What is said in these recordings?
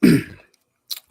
I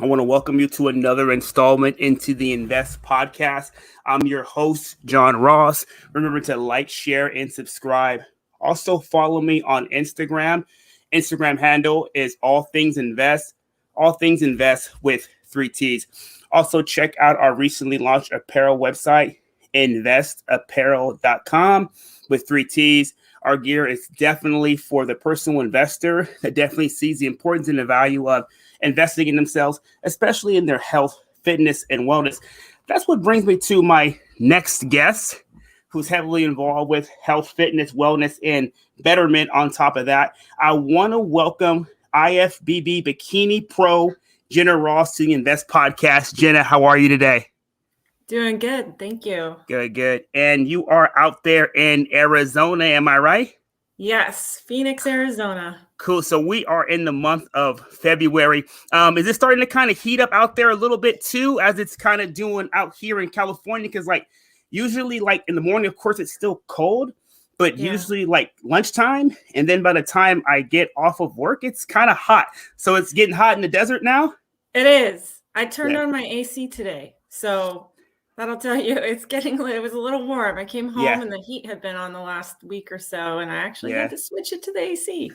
want to welcome you to another installment into the Invest podcast. I'm your host, John Ross. Remember to like, share, and subscribe. Also, follow me on Instagram. Instagram handle is All Things Invest. All Things Invest with 3 T's. Also, check out our recently launched apparel website, investapparel.com with 3 T's. Our gear is definitely for the personal investor that definitely sees the importance and the value of investing in themselves, especially in their health, fitness, and wellness. That's what brings me to my next guest, who's heavily involved with health, fitness, wellness, and betterment. On top of that, I want to welcome IFBB Bikini Pro, Jenna Ross, to the Invest podcast. Jenna, how are you today? Doing good. Thank you. Good. And you are out there in Arizona, am I right? Yes. Phoenix, Arizona. Cool. So we are in the month of February. Is it starting to kind of heat up out there a little bit too, as it's kind of doing out here in California? Because usually in the morning, of course, it's still cold, but usually lunchtime. And then by the time I get off of work, it's kind of hot. So it's getting hot in the desert now? It is. I turned on my AC today. So that'll tell you it was a little warm. I came home and the heat had been on the last week or so, and I actually had to switch it to the AC.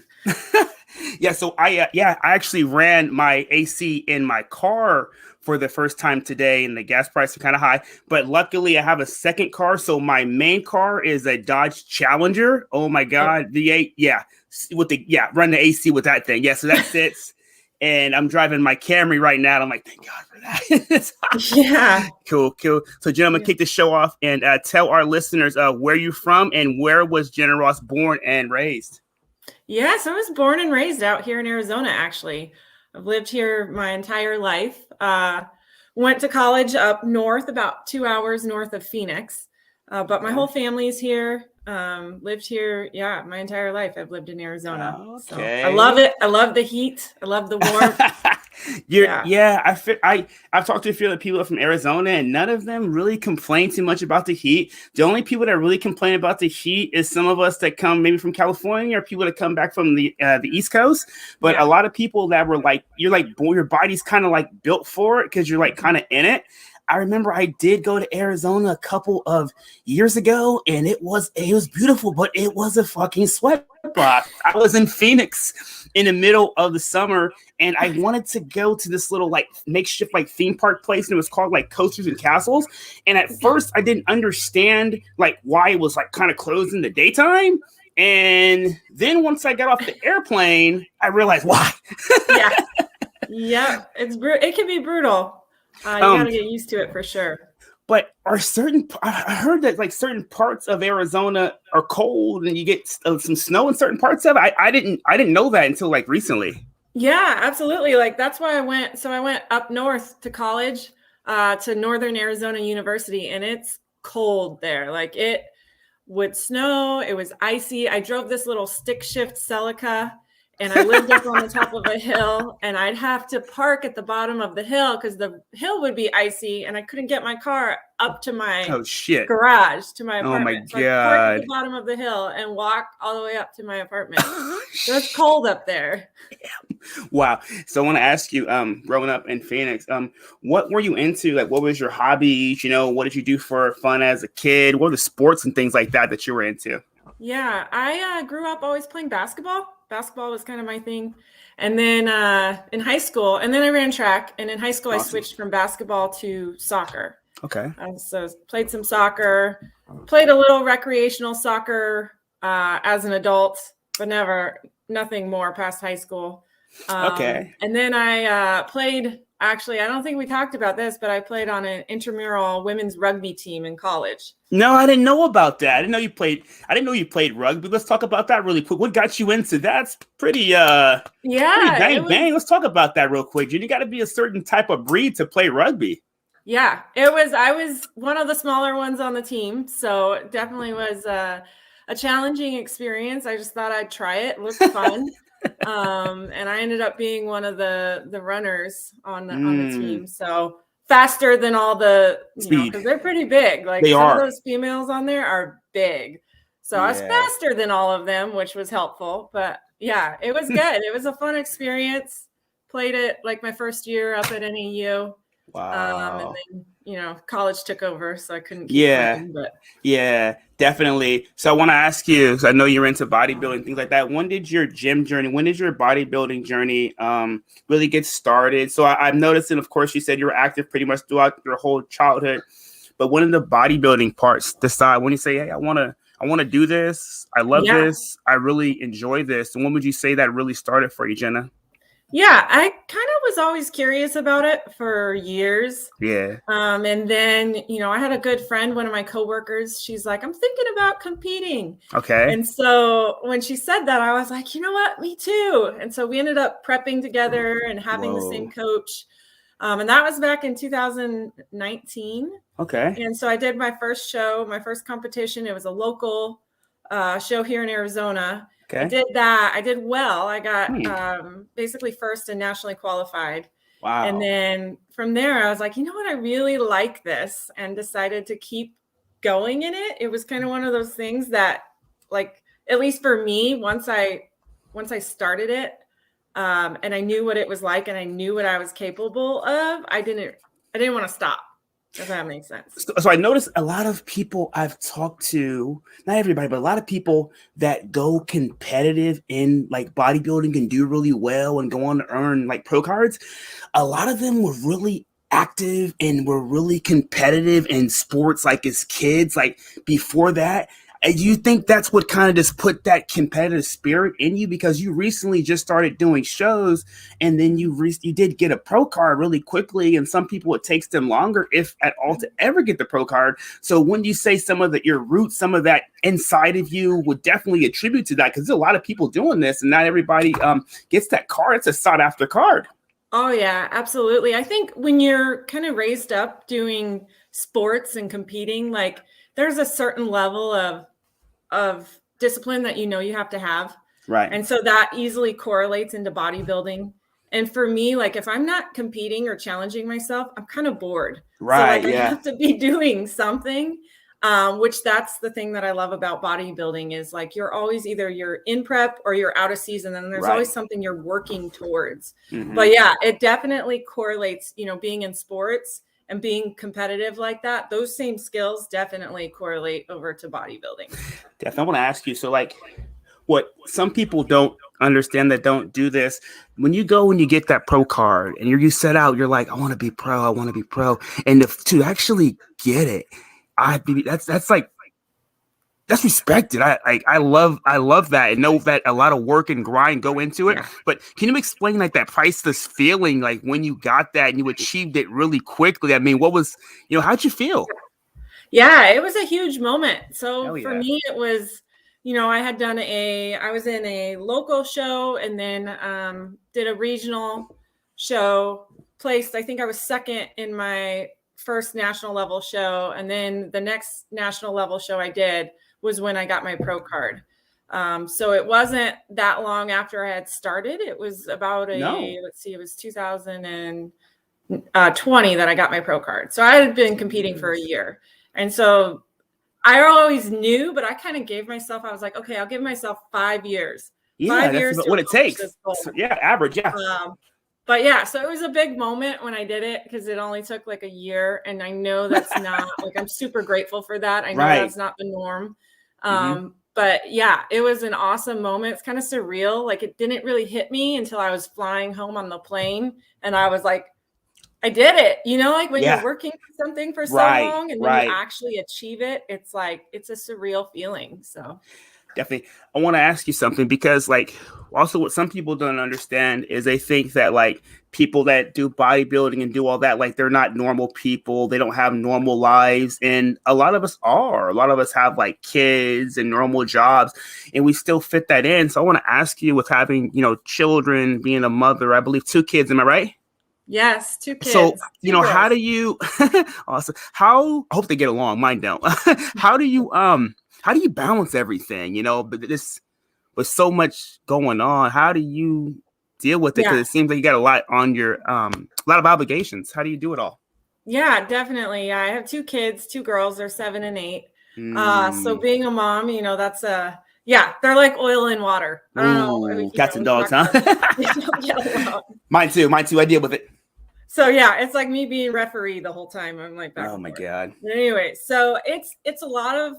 So I actually ran my AC in my car for the first time today, and the gas prices are kind of high. But luckily, I have a second car. So my main car is a Dodge Challenger. Oh my God. Run the AC with that thing. Yeah, so that sits. And I'm driving my Camry right now. And I'm like, thank God for that. Yeah. Cool. So, Jenna, I'm going to kick the show off and tell our listeners where you're from and where was Jenna Ross born and raised? Yeah, so I was born and raised out here in Arizona, actually. I've lived here my entire life. Went to college up north, about 2 hours north of Phoenix. But my whole family's here. Lived here, my entire life. I've lived in Arizona. Okay. So I love it. I love the heat. I love the warmth. I've talked to a few other people from Arizona, and none of them really complain too much about the heat. The only people that really complain about the heat is some of us that come maybe from California or people that come back from the East Coast. But a lot of people that were your body's kind of built for it because you're kind of in it. I remember I did go to Arizona a couple of years ago, and it was beautiful, but it was a fucking sweat box. I was in Phoenix in the middle of the summer, and I wanted to go to this little makeshift theme park place, and it was called Coasters and Castles. And at first, I didn't understand why it was kind of closed in the daytime. And then once I got off the airplane, I realized why. It can be brutal. You gotta get used to it for sure. But I heard that certain parts of Arizona are cold and you get some snow in certain parts of it. I didn't know that until recently. Yeah, absolutely. That's why I went. So I went up north to college, to Northern Arizona University, and it's cold there. It would snow. It was icy. I drove this little stick shift Celica. And I lived up on the top of a hill, and I'd have to park at the bottom of the hill because the hill would be icy, and I couldn't get my car up to my garage, to my apartment. Oh my God. I'd park at the bottom of the hill and walk all the way up to my apartment. So it's cold up there. Wow. So I want to ask you, growing up in Phoenix, what were you into? What was your hobbies? What did you do for fun as a kid? What were the sports and things like that you were into? Yeah, I grew up always playing basketball. Basketball was kind of my thing. And then in high school, and then I ran track. And in high school, I switched from basketball to soccer. Okay. So played some soccer, played a little recreational soccer as an adult, but nothing more past high school. Okay. And then I played, actually, I don't think we talked about this, but I played on an intramural women's rugby team in college. No, I didn't know about that. I didn't know you played rugby. Let's talk about that really quick. What got you into that? That's pretty bang. Let's talk about that real quick. You got to be a certain type of breed to play rugby. Yeah, I was one of the smaller ones on the team, so it definitely was a challenging experience. I just thought I'd try it. It looked fun. And I ended up being one of the runners on the team. So faster than all the speed, because they're pretty big. Of those females on there are big. So I was faster than all of them, which was helpful. But yeah, it was good. It was a fun experience. played it like my first year up at NAU. Wow. And then, college took over, so I couldn't keep playing. But Yeah, definitely. So I want to ask you, so I know you're into bodybuilding, things like that. When did your gym journey, when did your bodybuilding journey really get started? So I've noticed, and of course, you said you were active pretty much throughout your whole childhood. But when did the bodybuilding parts decide? When you say, "Hey, I want to do this. I love this. I really enjoy this." And when would you say that really started for you, Jenna? Yeah, I kind of was always curious about it for years. Yeah. And then, I had a good friend, one of my coworkers, she's like, "I'm thinking about competing." Okay. And so when she said that, I was like, you know what, me too. And so we ended up prepping together and having the same coach. And that was back in 2019. Okay. And so I did my first show, my first competition. It was a local show here in Arizona. Okay. I did that. I did well. I got basically first and nationally qualified. Wow. And then from there, I was like, you know what? I really like this, and decided to keep going in it. It was kind of one of those things that, like, at least for me, once I started it, and I knew what it was like, and I knew what I was capable of, I didn't want to stop. If that makes sense. So I noticed a lot of people I've talked to, not everybody, but a lot of people that go competitive in like bodybuilding and do really well and go on to earn like pro cards. A lot of them were really active and were really competitive in sports like as kids, like before that. And do you think that's what kind of just put that competitive spirit in you? Because you recently just started doing shows, and then you did get a pro card really quickly, and some people it takes them longer, if at all, to ever get the pro card. So when you say some of your roots, some of that inside of you would definitely attribute to that, because there's a lot of people doing this, and not everybody gets that card. It's a sought after card. Oh yeah, absolutely. I think when you're kind of raised up doing sports and competing, like there's a certain level of discipline that you have to have. Right. And so that easily correlates into bodybuilding. And for me, like if I'm not competing or challenging myself, I'm kind of bored. Right. So like I have to be doing something, which that's the thing that I love about bodybuilding is like you're always either you're in prep or you're out of season, and there's always something you're working towards. Mm-hmm. But yeah, it definitely correlates, being in sports and being competitive like that, those same skills definitely correlate over to bodybuilding. Definitely. I want to ask you, so like what some people don't understand that don't do this, when you go and you get that pro card and you set out, you're like, I want to be pro. And to actually get it, that's respected. I love that, and know that a lot of work and grind go into it. Yeah. But can you explain like that priceless feeling, like when you got that and you achieved it really quickly? I mean, what was, how'd you feel? Yeah, it was a huge moment. So for me, it was, I was in a local show, and then did a regional show, placed, I think I was second in my first national level show. And then the next national level show I did was when I got my pro card. So it wasn't that long after I had started. It was about it was 2020 that I got my pro card. So I had been competing for a year. And so I always knew, but I kind of gave myself, I was like, okay, I'll give myself 5 years. Yeah, 5 years. That's what it takes. So, yeah, average. Yeah. But yeah, so it was a big moment when I did it, because it only took like a year. And I know that's not like, I'm super grateful for that. I know that's not the norm. But yeah, it was an awesome moment. It's kind of surreal. Like it didn't really hit me until I was flying home on the plane. And I was like, I did it. Like when you're working for something for so long and then you actually achieve it, it's like, it's a surreal feeling. So definitely. I want to ask you something, because like also what some people don't understand is they think that like people that do bodybuilding and do all that, like they're not normal people. They don't have normal lives. And a lot of us are. A lot of us have like kids and normal jobs, and we still fit that in. So I want to ask you, with having, children, being a mother, I believe 2 kids, am I right? Yes, 2 kids. So, how do you awesome. I hope they get along. Mine don't. How do you balance everything, but this with so much going on? How do you deal with it? Because it seems like you got a lot on your a lot of obligations. How do you do it all? Yeah, definitely. I have 2 kids, 2 girls. They're 7 and 8. So being a mom, that's Yeah, they're like oil and water. I don't know. Ooh, cats and dogs, huh? huh? Mine too. I deal with it. So yeah, it's like me being referee the whole time. I'm like, back oh my God. But anyway, so it's a lot of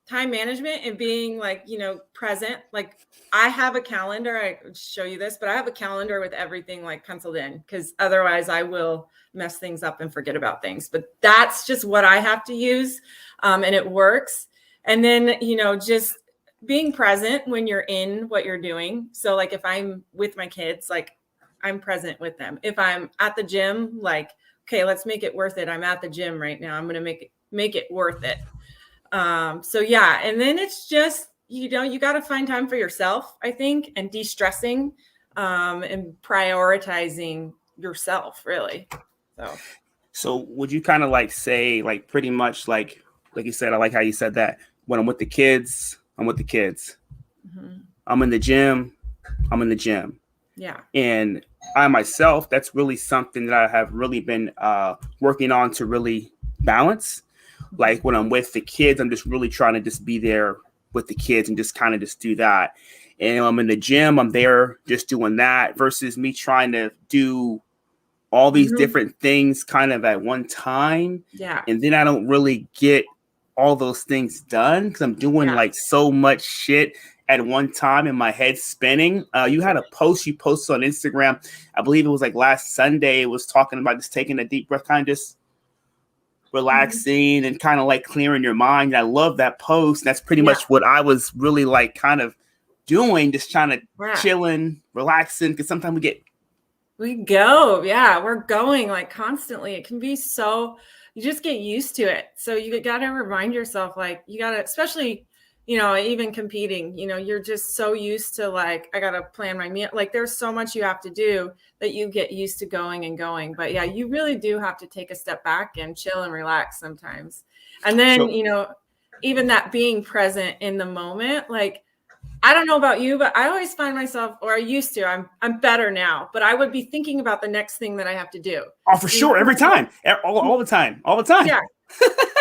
time management and being like, present. Like I have a calendar. I could show you this, but I have a calendar with everything like penciled in, because otherwise I will mess things up and forget about things. But that's just what I have to use, and it works. And then, just being present when you're in what you're doing. So like if I'm with my kids, like I'm present with them. If I'm at the gym, like, okay, let's make it worth it. I'm at the gym right now. I'm going to make it worth it. So yeah. And then it's just, you got to find time for yourself, I think, and de-stressing, and prioritizing yourself, really. So would you kind of like say, like pretty much like you said, I like how you said that, when I'm with the kids, I'm with the kids. Mm-hmm. I'm in the gym. Yeah. And I myself, that's really something that I have really been working on to really balance. Like when I'm with the kids, I'm just really trying to just be there with the kids and just kind of just do that. And when I'm in the gym, I'm there just doing that versus me trying to do all these different things kind of at one time. Yeah. And then I don't really get all those things done because I'm doing like so much shit at one time and my head's spinning. You had a post you posted on Instagram. I believe it was like last Sunday. It was talking about just taking a deep breath, kind of just relaxing and kind of like clearing your mind. I love that post. That's pretty much what I was really like kind of doing, just trying to chilling, relaxing. Because sometimes we're going like constantly. It can be so, you just get used to it. So you got to remind yourself, like you got to, especially, even competing, you're just so used to like, I got to plan my meal. Like there's so much you have to do that you get used to going and going. But yeah, you really do have to take a step back and chill and relax sometimes. And then, even that being present in the moment, like, I don't know about you, but I always find myself, or I used to, I'm better now, but I would be thinking about the next thing that I have to do. Oh, for sure. Every time. All the time. Yeah.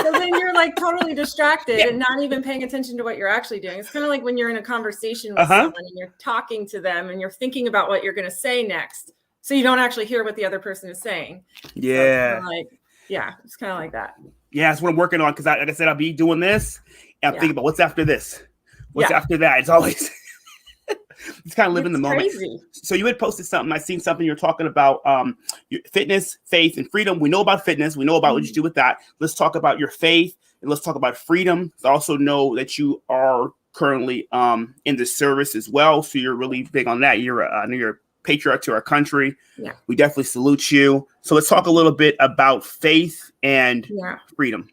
So then you're like totally distracted and not even paying attention to what you're actually doing. It's kind of like when you're in a conversation with someone and you're talking to them and you're thinking about what you're going to say next. So you don't actually hear what the other person is saying. Yeah. So it's kind of like that. Yeah. That's what I'm working on. Cause like I said, I'll be doing this and I'm thinking about what's after this. What's after that? It's always it's kind of living the moment. Crazy. So you had posted something. I seen something you're talking about your fitness, faith, and freedom. We know about fitness. We know about what you do with that. Let's talk about your faith and let's talk about freedom. I also know that you are currently in the service as well. So you're really big on that. You're a patriot to our country. Yeah. We definitely salute you. So let's talk a little bit about faith and freedom.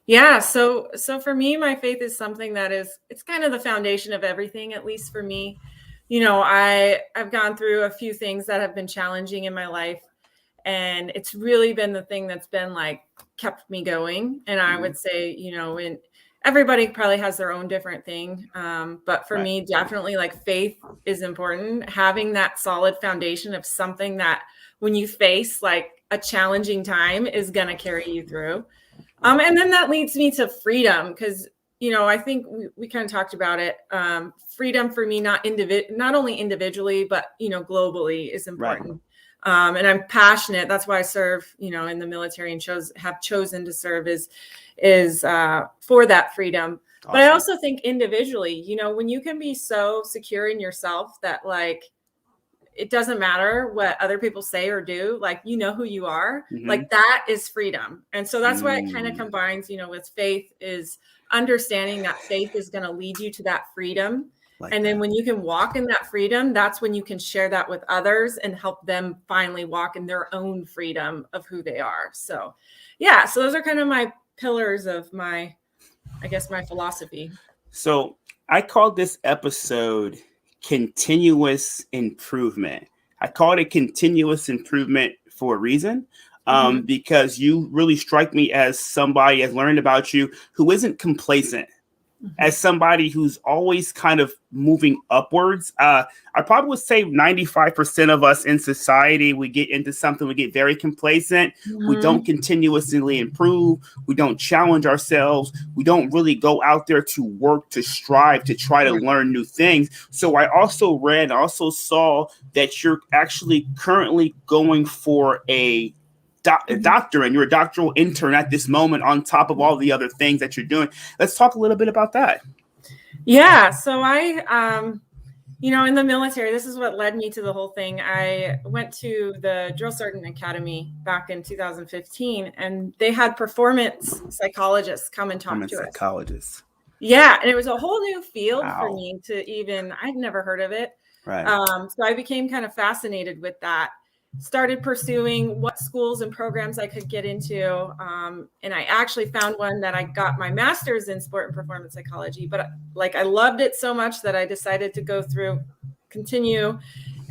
Yeah. So for me, my faith is something that it's kind of the foundation of everything, at least for me. I've gone through a few things that have been challenging in my life, and it's really been the thing that's been like kept me going. And I would say, and everybody probably has their own different thing. But for me, definitely like faith is important. Having that solid foundation of something that when you face like a challenging time is going to carry you through. And then that leads me to freedom, because, I think we kind of talked about it. Freedom for me, not only individually, but, globally is important. Right. And I'm passionate. That's why I serve, in the military and have chosen to serve is for that freedom. Awesome. But I also think individually, when you can be so secure in yourself that like, it doesn't matter what other people say or do, like, who you are, like that is freedom. And so that's why it kind of combines, with faith, is understanding that faith is going to lead you to that freedom. And then when you can walk in that freedom, that's when you can share that with others and help them finally walk in their own freedom of who they are. So, so those are kind of my pillars of my philosophy. So I called this episode continuous improvement. I called it continuous improvement for a reason, because you really strike me as somebody, as learned about you, who isn't complacent. as somebody who's always kind of moving upwards, I probably would say 95% of us in society, we get into something, we get very complacent. We don't continuously improve. We don't challenge ourselves. We don't really go out there to work, to strive, to try to learn new things. So I also saw that you're actually currently going for a doctor, and you're a doctoral intern at this moment on top of all the other things that you're doing. Let's talk a little bit about that. Yeah. So I, in the military, this is what led me to the whole thing. I went to the Drill Sergeant Academy back in 2015, and they had performance psychologists come and talk to us. Yeah. And it was a whole new field for me I'd never heard of it. Right. So I became kind of fascinated with that. Started pursuing what schools and programs I could get into. And I actually found one that I got my master's in sport and performance psychology, but I loved it so much that I decided to continue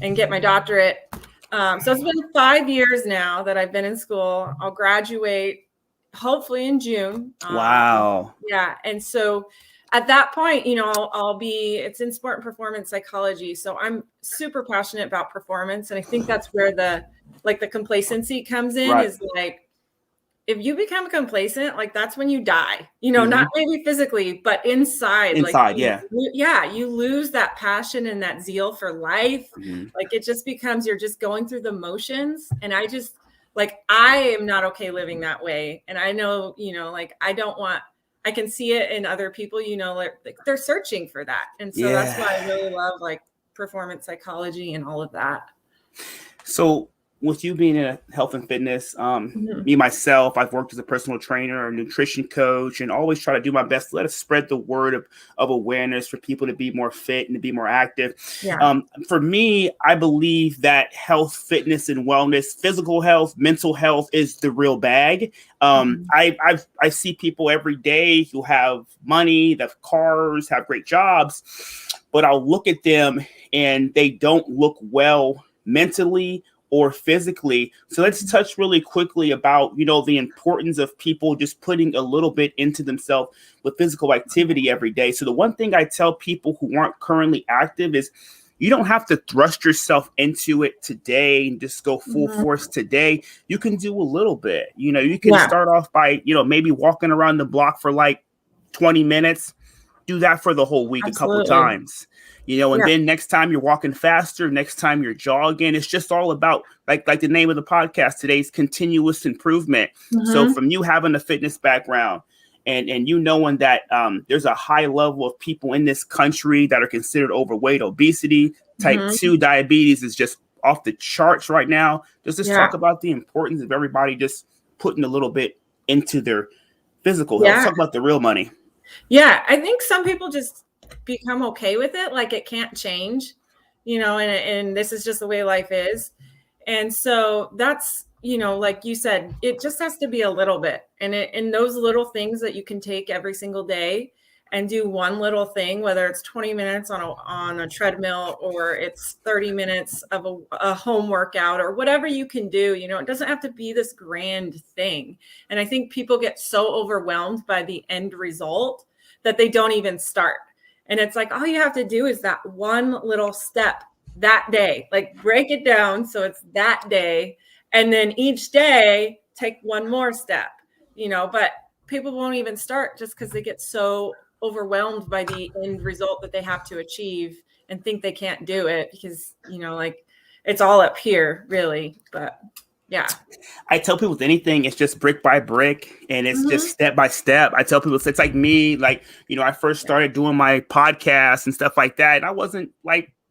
and get my doctorate. So it's been 5 years now that I've been in school. I'll graduate hopefully in June. Wow. Yeah. And so at that point, it's in sport and performance psychology. So I'm super passionate about performance. And I think that's where the complacency comes in, is like, if you become complacent, that's when you die, not maybe physically, but inside, you lose that passion and that zeal for life. It just becomes, you're just going through the motions. And I am not okay living that way. And I know, I can see it in other people, they're searching for that. And so that's why I really love performance psychology and all of that. So with you being in health and fitness, me, myself, I've worked as a personal trainer, a nutrition coach, and always try to do my best to let us spread the word of awareness for people to be more fit and to be more active. Yeah. For me, I believe that health, fitness, and wellness, physical health, mental health is the real bag. I see people every day who have money, that have cars, have great jobs, but I'll look at them and they don't look well mentally or physically. So let's touch really quickly about, the importance of people just putting a little bit into themselves with physical activity every day. So the one thing I tell people who aren't currently active is you don't have to thrust yourself into it today and just go full force today. You can do a little bit, you can start off by, maybe walking around the block for 20 minutes, do that for the whole week. Absolutely. A couple times. And then next time you're walking faster, next time you're jogging, it's just all about like the name of the podcast today is continuous improvement. So from you having a fitness background and knowing that there's a high level of people in this country that are considered overweight, obesity, type 2 diabetes is just off the charts right now. Just talk about the importance of everybody just putting a little bit into their physical health. Talk about the real money. Yeah, I think some people just become okay with it, it can't change, and this is just the way life is. And so that's, like you said, it just has to be a little bit, and those little things that you can take every single day and do one little thing, whether it's 20 minutes on a treadmill or it's 30 minutes of a home workout or whatever you can do, it doesn't have to be this grand thing. And I think people get so overwhelmed by the end result that they don't even start. And it's all you have to do is that one little step that day, break it down. So it's that day. And then each day take one more step, but people won't even start just because they get so overwhelmed by the end result that they have to achieve and think they can't do it because, it's all up here really. But yeah. I tell people with anything, it's just brick by brick and it's just step by step. I tell people it's like me, I first started doing my podcast and stuff like that. And I wasn't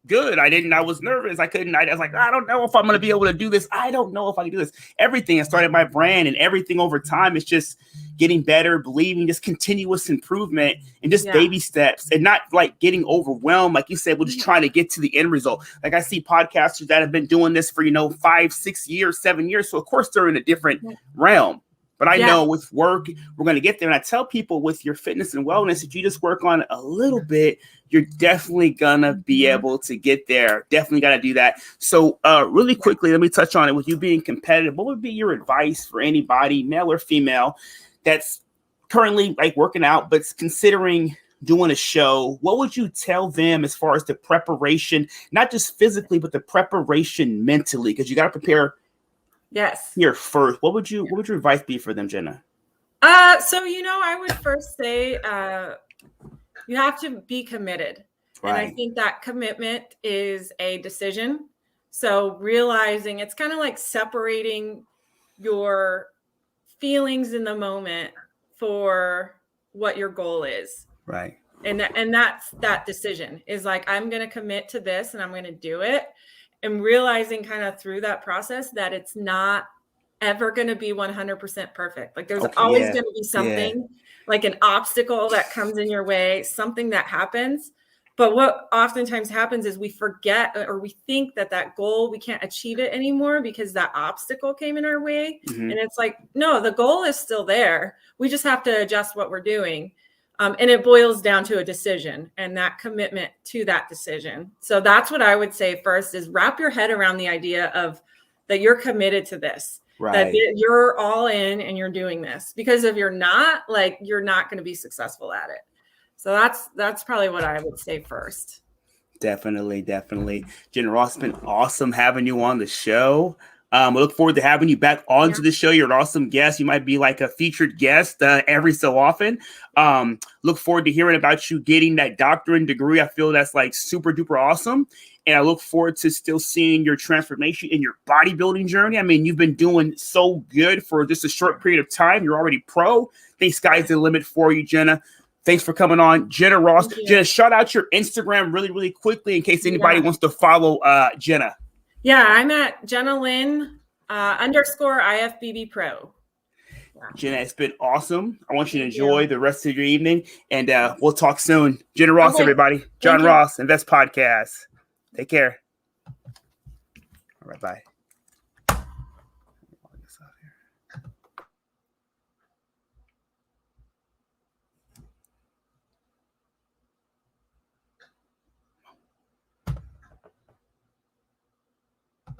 good. I was nervous. I was like, I don't know if I'm going to be able to do this. I don't know if I can do this. Everything I started my brand and everything over time is just getting better, believing, just continuous improvement and just baby steps and not getting overwhelmed. Like you said, we're just trying to get to the end result. I see podcasters that have been doing this for, 5, 6 years, 7 years. So of course they're in a different realm. But I know with work, we're going to get there. And I tell people with your fitness and wellness, if you just work on it a little bit, you're definitely going to be able to get there. Definitely got to do that. So really quickly, let me touch on it. With you being competitive, what would be your advice for anybody, male or female, that's currently working out, but considering doing a show, what would you tell them as far as the preparation, not just physically, but the preparation mentally? Because you got to prepare here first. What would your advice be for them, Jenna? So, I would first say you have to be committed. Right. And I think that commitment is a decision. So realizing it's kind of like separating your feelings in the moment for what your goal is. Right. And that's that decision is like, I'm going to commit to this and I'm going to do it. And realizing kind of through that process that it's not ever going to be 100% perfect. Like there's always going to be something like an obstacle that comes in your way, something that happens. But what oftentimes happens is we forget or we think that goal, we can't achieve it anymore because that obstacle came in our way. Mm-hmm. And it's like, no, the goal is still there. We just have to adjust what we're doing. And it boils down to a decision and that commitment to that decision. So that's what I would say first is wrap your head around the idea of that you're committed to this, that you're all in and you're doing this. Because if you're not, like, you're not going to be successful at it. So that's probably what I would say first. Definitely. Jenna Ross, it's been awesome having you on the show. I look forward to having you back onto the show. You're an awesome guest. You might be like a featured guest every so often. Look forward to hearing about you getting that doctorate degree. I feel that's like super duper awesome. And I look forward to still seeing your transformation in your bodybuilding journey. I mean, you've been doing so good for just a short period of time. You're already pro. I think sky's the limit for you, Jenna. Thanks for coming on, Jenna Ross. Jenna, shout out your Instagram really, really quickly in case anybody wants to follow Jenna. Yeah, I'm at Jenna Lynn _ IFBB Pro. Yeah. Jenna, it's been awesome. I want you to enjoy the rest of your evening, and we'll talk soon. Jenna Ross, everybody. John Ross, Invest Podcast. Take care. All right, bye.